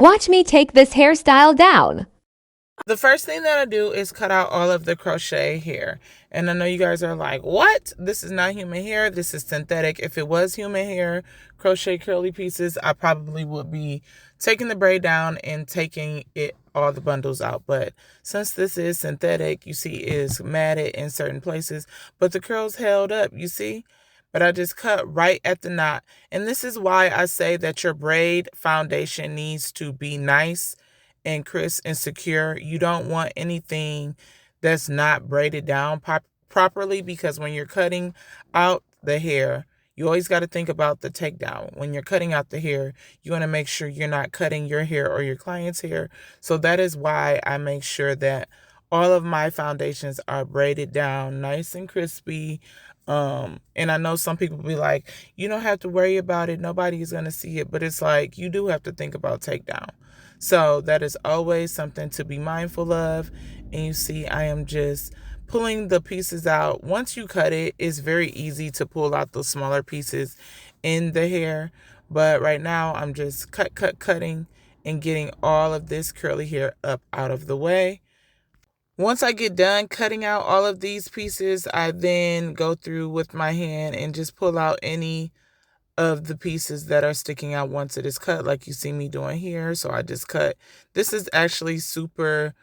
Watch me take this hairstyle down. The first thing that I do is cut out all of the crochet hair. And I know you guys are like, what? This is not human hair. This is synthetic. If it was human hair, crochet curly pieces, I probably would be taking the braid down and taking all the bundles out. But since this is synthetic, you see is matted in certain places, but the curls held up, you see? But I just cut right at the knot. And this is why I say that your braid foundation needs to be nice and crisp and secure. You don't want anything that's not braided down properly, because when you're cutting out the hair, you always got to think about the takedown. When you're cutting out the hair, you want to make sure you're not cutting your hair or your client's hair. So that is why I make sure that all of my foundations are braided down nice and crispy. And I know some people be like, you don't have to worry about it, nobody's going to see it, but it's like you do have to think about takedown. So that is always something to be mindful of. And you see, I am just pulling the pieces out. Once you cut it, it's very easy to pull out those smaller pieces in the hair. But right now, I'm just cutting and getting all of this curly hair up out of the way. Once I get done cutting out all of these pieces, I then go through with my hand and just pull out any of the pieces that are sticking out once it is cut, like you see me doing here. So I just cut. This is actually super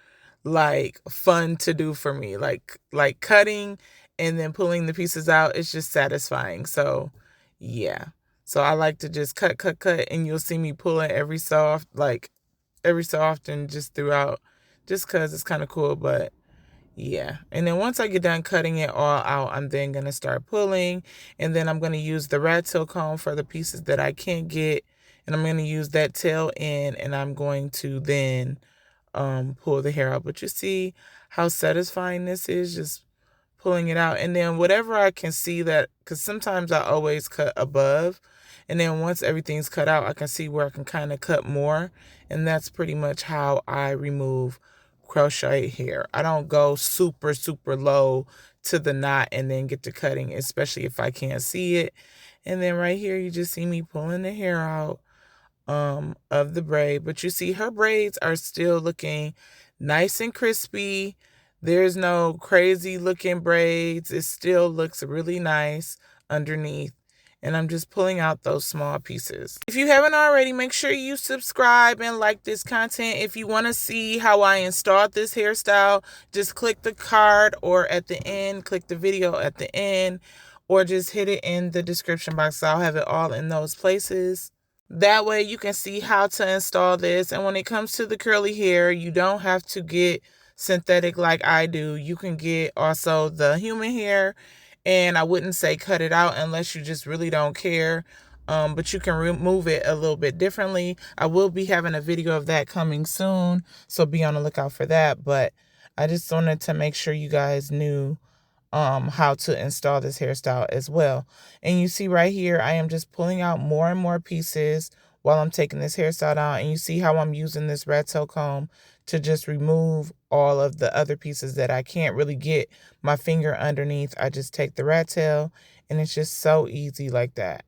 like fun to do for me, like cutting and then pulling the pieces out. It's just satisfying. So yeah, so I like to just cut, and you'll see me pulling every so often just throughout, just because it's kind of cool. But yeah. And then once I get done cutting it all out, I'm then going to start pulling. And then I'm going to use the rat tail comb for the pieces that I can't get. And I'm going to use that tail end, and I'm going to then pull the hair out. But you see how satisfying this is, just pulling it out. And then whatever I can see that, because sometimes I always cut above. And then once everything's cut out, I can see where I can kind of cut more. And that's pretty much how I remove crochet hair. I don't go super low to the knot and then get to cutting, especially if I can't see it. And then right here, you just see me pulling the hair out of the braid. But you see her braids are still looking nice and crispy. There's no crazy looking braids. It still looks really nice underneath. And I'm just pulling out those small pieces. If you haven't already, make sure you subscribe and like this content. If you want to see how I installed this hairstyle, just click the card, or at the end, click the video at the end, or just hit it in the description box. I'll have it all in those places. That way you can see how to install this. And when it comes to the curly hair, you don't have to get synthetic like I do. You can get also the human hair. And I wouldn't say cut it out unless you just really don't care. But you can remove it a little bit differently. I will be having a video of that coming soon, so be on the lookout for that. But I just wanted to make sure you guys knew how to install this hairstyle as well. And you see right here, I am just pulling out more and more pieces while I'm taking this hairstyle out. And you see how I'm using this rat tail comb to just remove all of the other pieces that I can't really get my finger underneath. I just take the rat tail, and it's just so easy like that.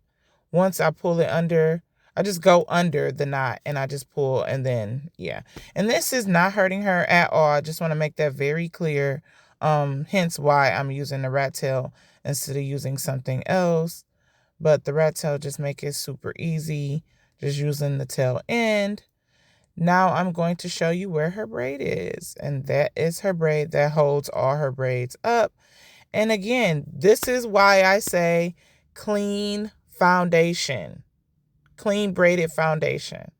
Once I pull it under, I just go under the knot and I just pull, and then, yeah. And this is not hurting her at all. I just want to make that very clear. Hence why I'm using the rat tail instead of using something else. But the rat tail just make it super easy, just using the tail end. Now I'm going to show you where her braid is. And that is her braid that holds all her braids up. And again, this is why I say clean foundation. Clean braided foundation.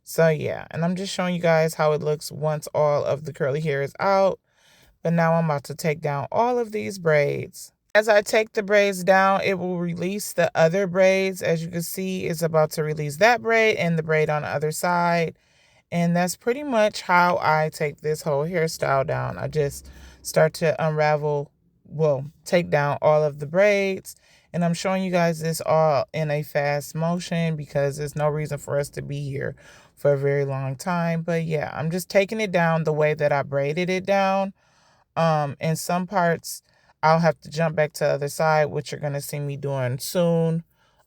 So yeah, and I'm just showing you guys how it looks once all of the curly hair is out. But now I'm about to take down all of these braids. As I take the braids down, it will release the other braids. As you can see, it's about to release that braid and the braid on the other side. And that's pretty much how I take this whole hairstyle down. I just start to take down all of the braids. And I'm showing you guys this all in a fast motion because there's no reason for us to be here for a very long time. But yeah, I'm just taking it down the way that I braided it down. In some parts, I'll have to jump back to the other side, which you're going to see me doing soon,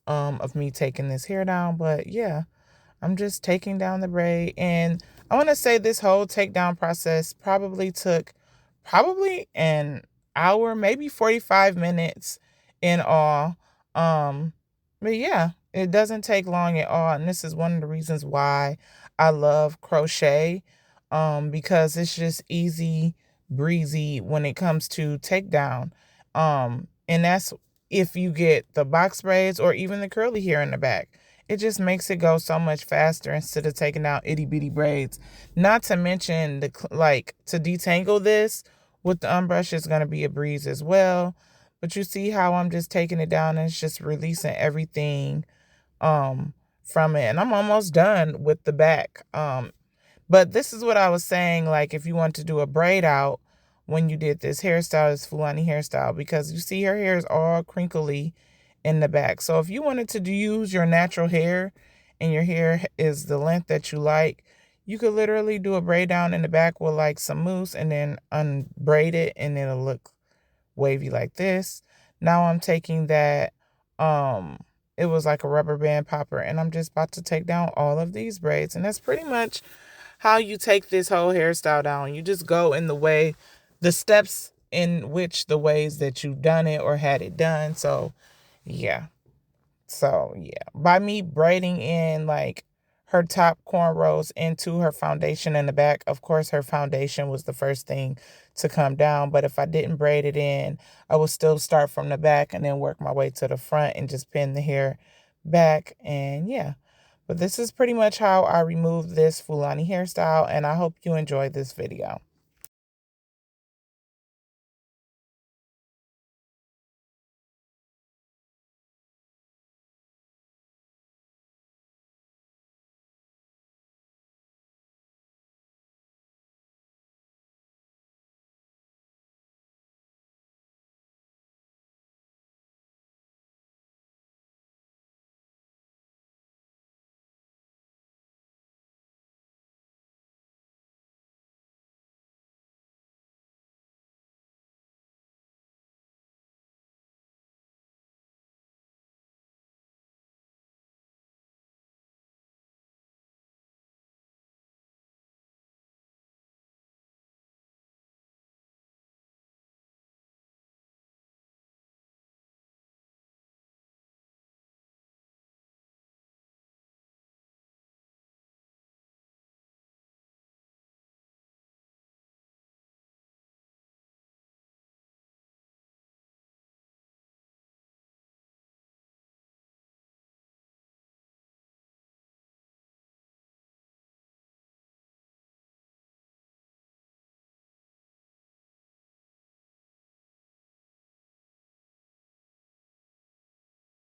of me taking this hair down. But yeah. I'm just taking down the braid. And I want to say this whole takedown process probably took an hour, maybe 45 minutes in all. But yeah, it doesn't take long at all. And this is one of the reasons why I love crochet, because it's just easy breezy when it comes to takedown. And that's if you get the box braids or even the curly hair in the back. It just makes it go so much faster instead of taking out itty bitty braids. Not to mention to detangle this with the unbrush is going to be a breeze as well. But you see how I'm just taking it down and it's just releasing everything from it. And I'm almost done with the back. But this is what I was saying, like if you want to do a braid out when you did this hairstyle, this Fulani hairstyle, because you see her hair is all crinkly in the back. So if you wanted to use your natural hair and your hair is the length that you like, you could literally do a braid down in the back with like some mousse and then unbraid it and it'll look wavy like this. Now I'm taking that, it was like a rubber band popper, and I'm just about to take down all of these braids. And that's pretty much how you take this whole hairstyle down. You just go in the steps in which the ways that you've done it or had it done. So yeah. By me braiding in like her top cornrows into her foundation in the back, of course her foundation was the first thing to come down. But if I didn't braid it in, I would still start from the back and then work my way to the front and just pin the hair back. And yeah. But this is pretty much how I removed this Fulani hairstyle, and I hope you enjoyed this video.